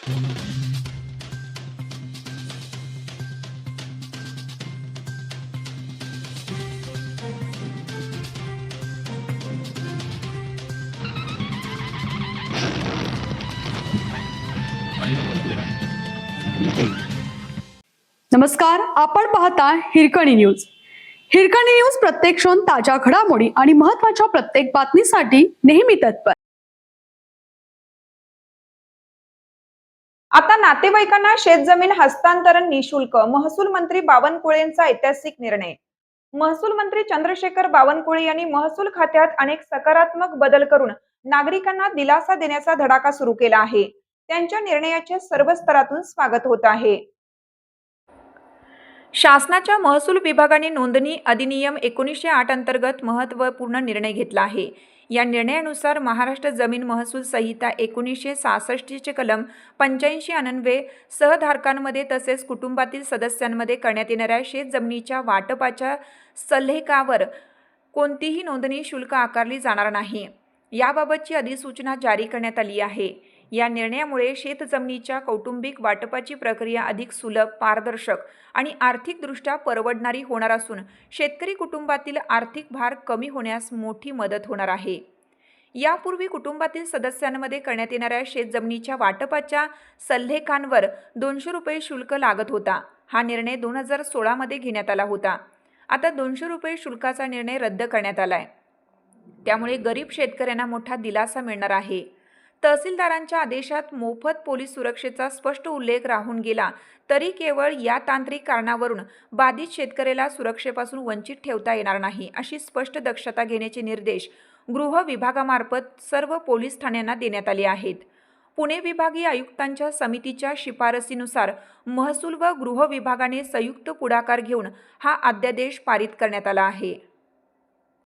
नमस्कार, आपण पाहता हिरकणी न्यूज. हिरकणी न्यूज प्रत्येक क्षण ताज्या घडामोडी आणि महत्त्वाच्या प्रत्येक बातमीसाठी नेहमी तत्पर. आता नातेवाईकांना शेतजमीन हस्तांतरण निशुल्क. महसूल मंत्री बावनकुळेंचा ऐतिहासिक निर्णय. महसूल मंत्री चंद्रशेखर बावनकुळे यांनी महसूल खात्यात अनेक सकारात्मक बदल करून नागरिकांना दिलासा देण्याचा धडाका सुरू केला आहे. त्यांच्या निर्णयाचे सर्व स्तरातून स्वागत होत आहे. शासनाच्या महसूल विभागाने नोंदणी अधिनियम 1908 अंतर्गत महत्त्वपूर्ण निर्णय घेतला आहे. या निर्णयानुसार महाराष्ट्र जमीन महसूल संहिता 1966 चे कलम 85 अन्वये सहधारकांमध्ये तसेच कुटुंबातील सदस्यांमध्ये करण्यात येणाऱ्या शेतजमिनीच्या वाटपाच्या सल्लेखावर कोणतीही नोंदणी शुल्क आकारली जाणार नाही. याबाबतची अधिसूचना जारी करण्यात आली आहे. या निर्णयामुळे शेतजमिनीच्या कौटुंबिक वाटपाची प्रक्रिया अधिक सुलभ, पारदर्शक आणि आर्थिकदृष्ट्या परवडणारी होणार असून शेतकरी कुटुंबातील आर्थिक भार कमी होण्यास मोठी मदत होणार आहे. यापूर्वी कुटुंबातील सदस्यांमध्ये करण्यात येणाऱ्या शेतजमिनीच्या वाटपाच्या सल्लेखांवर 200 रुपये शुल्क लागत होता. हा निर्णय 2016 मध्ये घेण्यात आला होता. आता 200 रुपये शुल्काचा निर्णय रद्द करण्यात आलाय. त्यामुळे गरीब शेतकऱ्यांना मोठा दिलासा मिळणार आहे. तहसीलदारांच्या आदेशात मोफत पोलीस सुरक्षेचा स्पष्ट उल्लेख राहून गेला तरी केवळ या तांत्रिक कारणावरून बाधित शेतकऱ्याला सुरक्षेपासून वंचित ठेवता येणार नाही, अशी स्पष्ट दक्षता घेण्याचे निर्देश गृह विभागामार्फत सर्व पोलीस ठाण्यांना देण्यात आले आहेत. पुणे विभागीय आयुक्तांच्या समितीच्या शिफारसीनुसार महसूल व गृह विभागाने संयुक्त पुढाकार घेऊन हा अध्यादेश पारित करण्यात आला आहे.